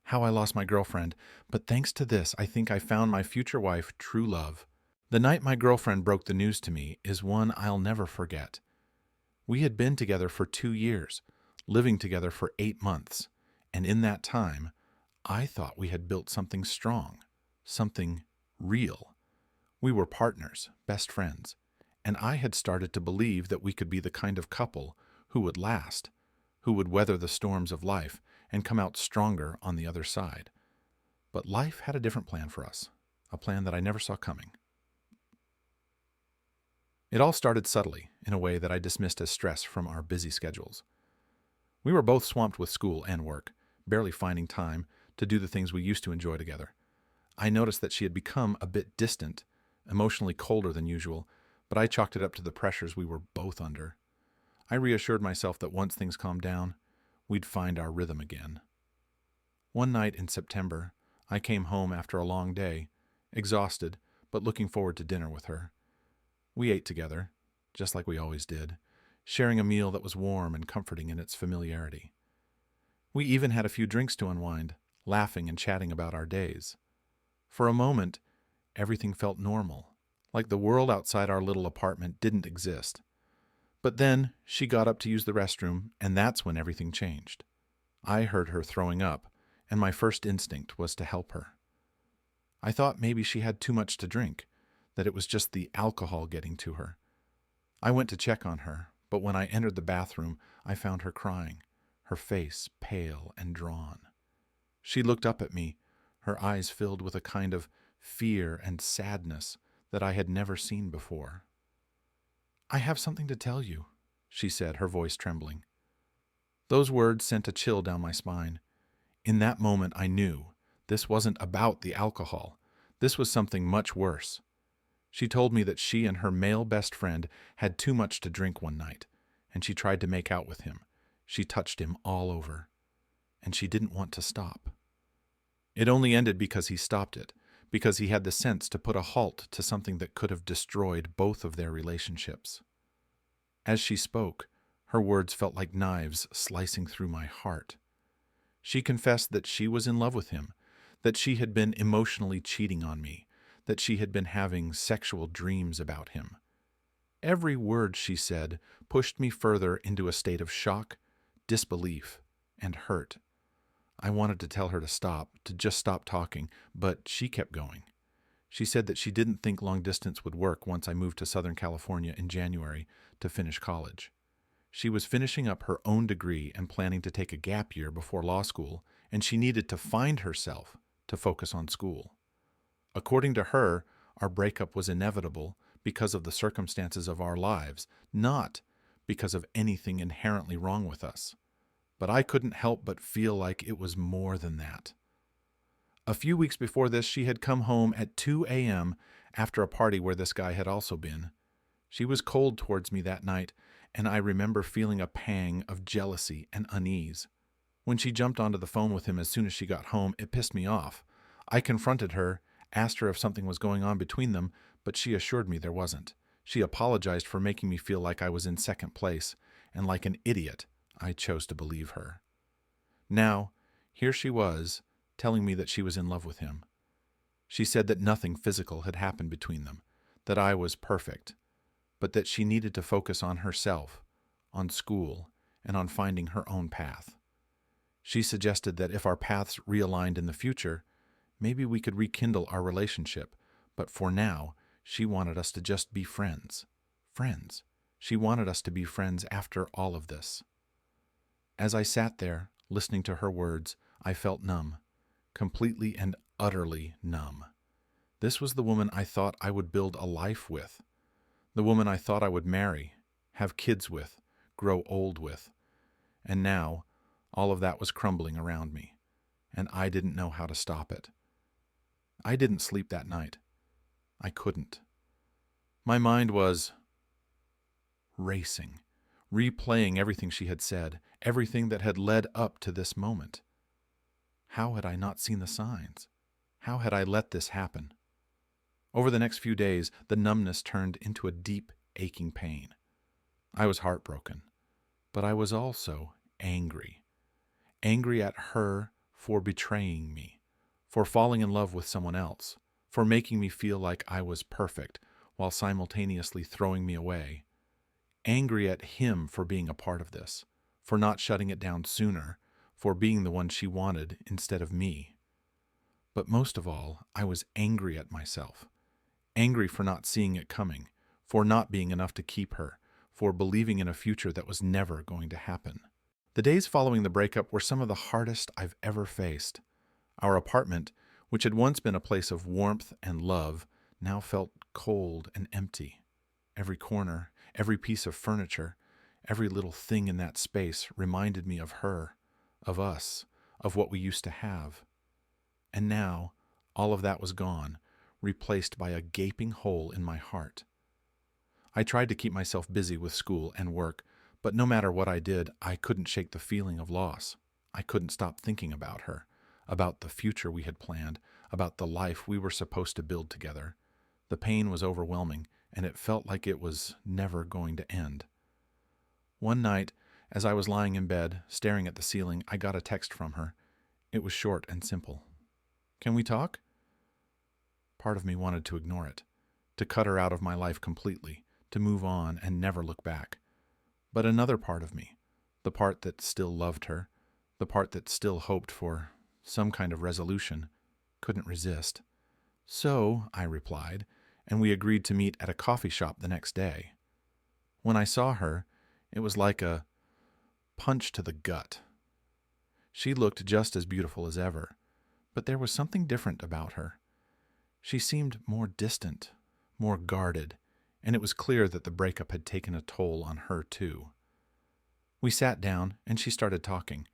how I lost my girlfriend, but thanks to this, I think I found my future wife, true love. The night my girlfriend broke the news to me is one I'll never forget. We had been together for 2 years, living together for 8 months, and in that time, I thought we had built something strong, something real. We were partners, best friends, and I had started to believe that we could be the kind of couple who would last, who would weather the storms of life and come out stronger on the other side. But life had a different plan for us, a plan that I never saw coming. It all started subtly, in a way that I dismissed as stress from our busy schedules. We were both swamped with school and work, barely finding time to do the things we used to enjoy together. I noticed that she had become a bit distant, emotionally colder than usual, but I chalked it up to the pressures we were both under. I reassured myself that once things calmed down, we'd find our rhythm again. One night in September, I came home after a long day, exhausted, but looking forward to dinner with her. We ate together, just like we always did, sharing a meal that was warm and comforting in its familiarity. We even had a few drinks to unwind, laughing and chatting about our days. For a moment, everything felt normal, like the world outside our little apartment didn't exist. But then she got up to use the restroom, and that's when everything changed. I heard her throwing up, and my first instinct was to help her. I thought maybe she had too much to drink, that it was just the alcohol getting to her. I went to check on her, but when I entered the bathroom, I found her crying, her face pale and drawn. She looked up at me, her eyes filled with a kind of fear and sadness that I had never seen before. "I have something to tell you," she said, her voice trembling. Those words sent a chill down my spine. In that moment, I knew this wasn't about the alcohol. This was something much worse. She told me that she and her male best friend had too much to drink one night, and she tried to make out with him. She touched him all over, and she didn't want to stop. It only ended because he stopped it, because he had the sense to put a halt to something that could have destroyed both of their relationships. As she spoke, her words felt like knives slicing through my heart. She confessed that she was in love with him, that she had been emotionally cheating on me, that she had been having sexual dreams about him. Every word she said pushed me further into a state of shock, disbelief, and hurt. I wanted to tell her to stop, to just stop talking, but she kept going. She said that she didn't think long distance would work once I moved to Southern California in January to finish college. She was finishing up her own degree and planning to take a gap year before law school, and she needed to find herself to focus on school. According to her, our breakup was inevitable because of the circumstances of our lives, not because of anything inherently wrong with us. But I couldn't help but feel like it was more than that. A few weeks before this, she had come home at 2 a.m. after a party where this guy had also been. She was cold towards me that night, and I remember feeling a pang of jealousy and unease. When she jumped onto the phone with him as soon as she got home, it pissed me off. I confronted her, asked her if something was going on between them, but she assured me there wasn't. She apologized for making me feel like I was in second place, and like an idiot, I chose to believe her. Now, here she was, telling me that she was in love with him. She said that nothing physical had happened between them, that I was perfect, but that she needed to focus on herself, on school, and on finding her own path. She suggested that if our paths realigned in the future, maybe we could rekindle our relationship, but for now, she wanted us to just be friends. Friends. She wanted us to be friends after all of this. As I sat there, listening to her words, I felt numb, completely and utterly numb. This was the woman I thought I would build a life with, the woman I thought I would marry, have kids with, grow old with. And now, all of that was crumbling around me, and I didn't know how to stop it. I didn't sleep that night. I couldn't. My mind was racing, replaying everything she had said, everything that had led up to this moment. How had I not seen the signs? How had I let this happen? Over the next few days, the numbness turned into a deep, aching pain. I was heartbroken, but I was also angry. Angry at her for betraying me, for falling in love with someone else, for making me feel like I was perfect while simultaneously throwing me away. Angry at him for being a part of this, for not shutting it down sooner, for being the one she wanted instead of me. But most of all, I was angry at myself. Angry for not seeing it coming, for not being enough to keep her, for believing in a future that was never going to happen. The days following the breakup were some of the hardest I've ever faced. Our apartment, which had once been a place of warmth and love, now felt cold and empty. Every corner, every piece of furniture, every little thing in that space reminded me of her, of us, of what we used to have. And now, all of that was gone, replaced by a gaping hole in my heart. I tried to keep myself busy with school and work, but no matter what I did, I couldn't shake the feeling of loss. I couldn't stop thinking about her, about the future we had planned, about the life we were supposed to build together. The pain was overwhelming, and it felt like it was never going to end. One night, as I was lying in bed, staring at the ceiling, I got a text from her. It was short and simple. "Can we talk?" Part of me wanted to ignore it, to cut her out of my life completely, to move on and never look back. But another part of me, the part that still loved her, the part that still hoped for some kind of resolution, couldn't resist. So, I replied, and we agreed to meet at a coffee shop the next day. When I saw her, it was like a punch to the gut. She looked just as beautiful as ever, but there was something different about her. She seemed more distant, more guarded, and it was clear that the breakup had taken a toll on her too. We sat down, and she started talking.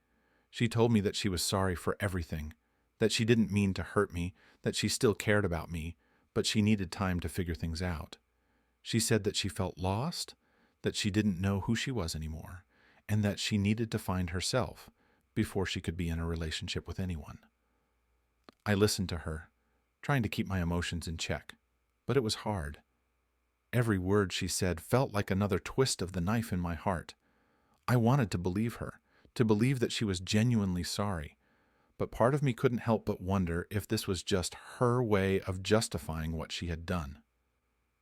She told me that she was sorry for everything, that she didn't mean to hurt me, that she still cared about me, but she needed time to figure things out. She said that she felt lost, that she didn't know who she was anymore, and that she needed to find herself before she could be in a relationship with anyone. I listened to her, trying to keep my emotions in check, but it was hard. Every word she said felt like another twist of the knife in my heart. I wanted to believe her, to believe that she was genuinely sorry, but part of me couldn't help but wonder if this was just her way of justifying what she had done.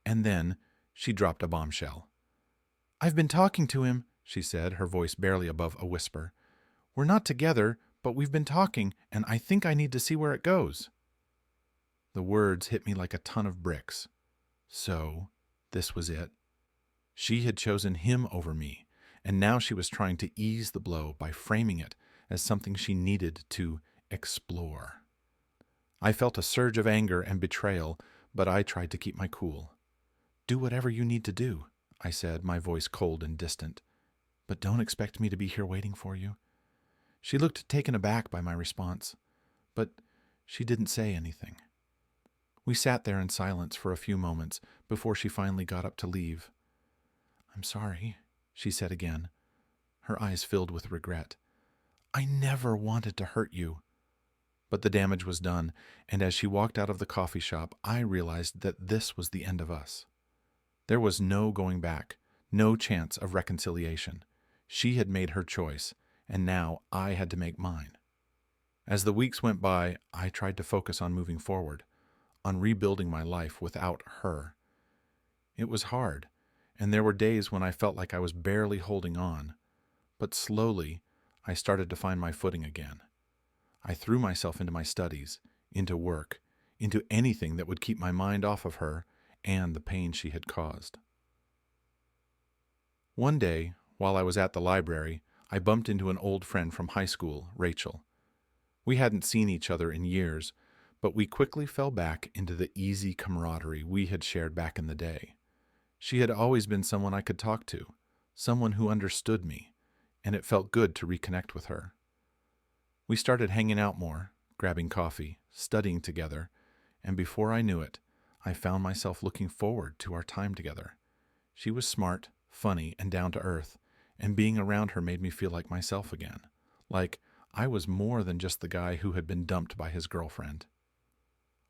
And then she dropped a bombshell. "I've been talking to him," she said, her voice barely above a whisper. "We're not together, but we've been talking, and I think I need to see where it goes." The words hit me like a ton of bricks. So, this was it. She had chosen him over me, and now she was trying to ease the blow by framing it as something she needed to explore. I felt a surge of anger and betrayal, but I tried to keep my cool. "Do whatever you need to do," I said, my voice cold and distant. "But don't expect me to be here waiting for you." She looked taken aback by my response, but she didn't say anything. We sat there in silence for a few moments before she finally got up to leave. "I'm sorry," she said again, her eyes filled with regret. "I never wanted to hurt you." But the damage was done, and as she walked out of the coffee shop, I realized that this was the end of us. There was no going back, no chance of reconciliation. She had made her choice, and now I had to make mine. As the weeks went by, I tried to focus on moving forward, on rebuilding my life without her. It was hard, and there were days when I felt like I was barely holding on. But slowly, I started to find my footing again. I threw myself into my studies, into work, into anything that would keep my mind off of her and the pain she had caused. One day, while I was at the library, I bumped into an old friend from high school, Rachel. We hadn't seen each other in years, but we quickly fell back into the easy camaraderie we had shared back in the day. She had always been someone I could talk to, someone who understood me, and it felt good to reconnect with her. We started hanging out more, grabbing coffee, studying together, and before I knew it, I found myself looking forward to our time together. She was smart, funny, and down to earth, and being around her made me feel like myself again, like I was more than just the guy who had been dumped by his girlfriend.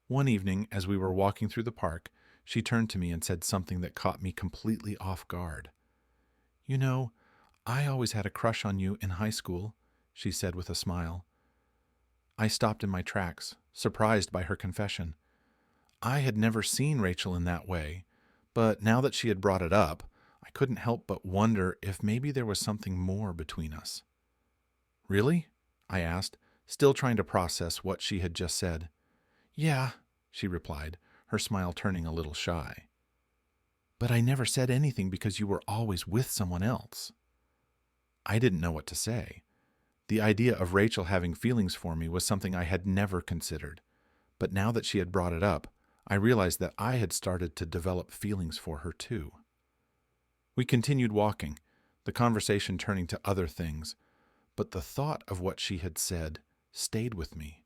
One evening, as we were walking through the park, she turned to me and said something that caught me completely off guard. "You know, I always had a crush on you in high school," she said with a smile. I stopped in my tracks, surprised by her confession. I had never seen Rachel in that way, but now that she had brought it up, I couldn't help but wonder if maybe there was something more between us. Really? I asked, still trying to process what she had just said. Yeah, she replied, her smile turning a little shy. But I never said anything because you were always with someone else. I didn't know what to say. The idea of Rachel having feelings for me was something I had never considered, but now that she had brought it up, I realized that I had started to develop feelings for her too. We continued walking, the conversation turning to other things, but the thought of what she had said stayed with me.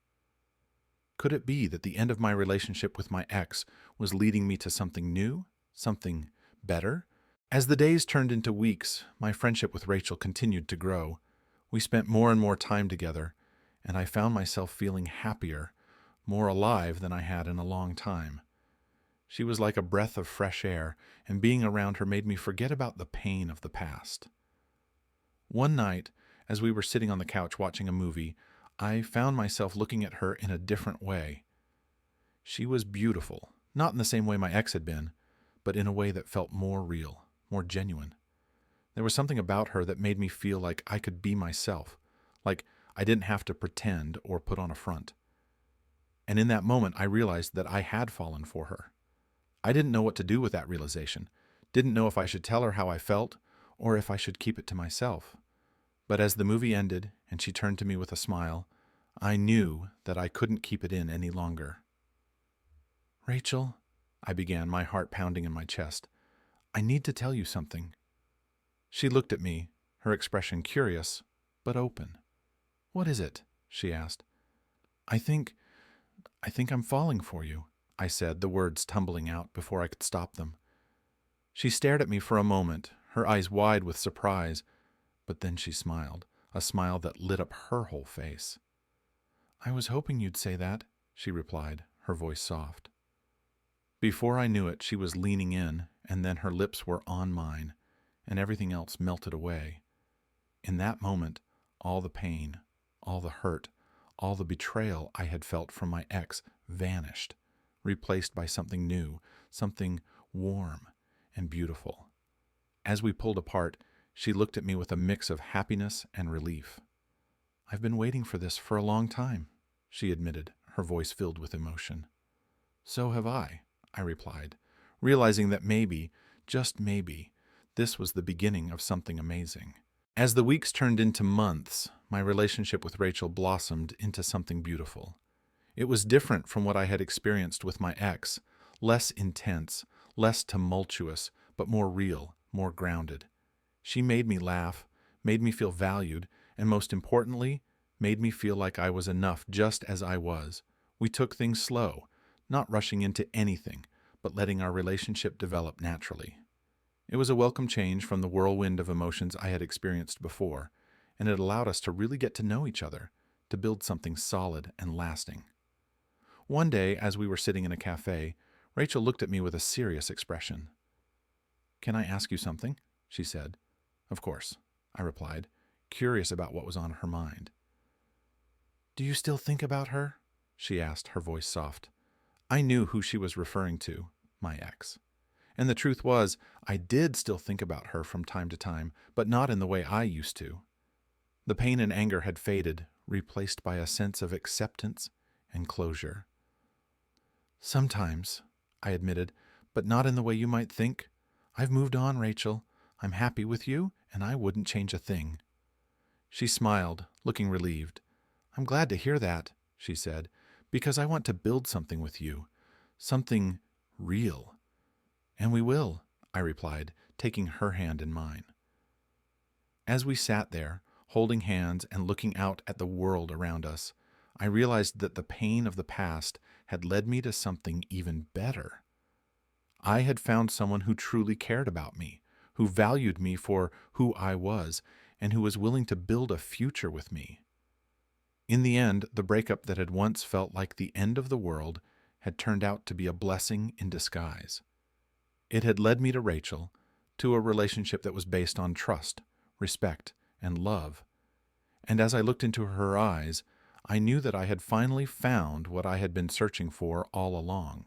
Could it be that the end of my relationship with my ex was leading me to something new, something better? As the days turned into weeks, my friendship with Rachel continued to grow. We spent more and more time together, and I found myself feeling happier, more alive than I had in a long time. She was like a breath of fresh air, and being around her made me forget about the pain of the past. One night, as we were sitting on the couch watching a movie, I found myself looking at her in a different way. She was beautiful, not in the same way my ex had been, but in a way that felt more real, more genuine. There was something about her that made me feel like I could be myself, like I didn't have to pretend or put on a front. And in that moment, I realized that I had fallen for her. I didn't know what to do with that realization, didn't know if I should tell her how I felt or if I should keep it to myself. But as the movie ended and she turned to me with a smile, I knew that I couldn't keep it in any longer. Rachel, I began, my heart pounding in my chest, I need to tell you something. She looked at me, her expression curious, but open. What is it? She asked. I think I'm falling for you, I said, the words tumbling out before I could stop them. She stared at me for a moment, her eyes wide with surprise, but then she smiled, a smile that lit up her whole face. I was hoping you'd say that, she replied, her voice soft. Before I knew it, she was leaning in, and then her lips were on mine, and everything else melted away. In that moment, all the pain, all the hurt, all the betrayal I had felt from my ex vanished, replaced by something new, something warm and beautiful. As we pulled apart, she looked at me with a mix of happiness and relief. I've been waiting for this for a long time, she admitted, her voice filled with emotion. So have I replied, realizing that maybe, just maybe, this was the beginning of something amazing. As the weeks turned into months, my relationship with Rachel blossomed into something beautiful. It was different from what I had experienced with my ex, less intense, less tumultuous, but more real, more grounded. She made me laugh, made me feel valued, and most importantly, made me feel like I was enough just as I was. We took things slow, not rushing into anything, but letting our relationship develop naturally. It was a welcome change from the whirlwind of emotions I had experienced before, and it allowed us to really get to know each other, to build something solid and lasting. One day, as we were sitting in a cafe, Rachel looked at me with a serious expression. "Can I ask you something?" she said. "Of course," I replied, curious about what was on her mind. "Do you still think about her?" she asked, her voice soft. I knew who she was referring to, my ex. And the truth was, I did still think about her from time to time, but not in the way I used to. The pain and anger had faded, replaced by a sense of acceptance and closure. "Sometimes," I admitted, "but not in the way you might think. I've moved on, Rachel. I'm happy with you, and I wouldn't change a thing." She smiled, looking relieved. "I'm glad to hear that," she said, "because I want to build something with you. Something real." "And we will," I replied, taking her hand in mine. As we sat there, holding hands and looking out at the world around us, I realized that the pain of the past had led me to something even better. I had found someone who truly cared about me, who valued me for who I was, and who was willing to build a future with me. In the end, the breakup that had once felt like the end of the world had turned out to be a blessing in disguise. It had led me to Rachel, to a relationship that was based on trust, respect, and love. And as I looked into her eyes, I knew that I had finally found what I had been searching for all along.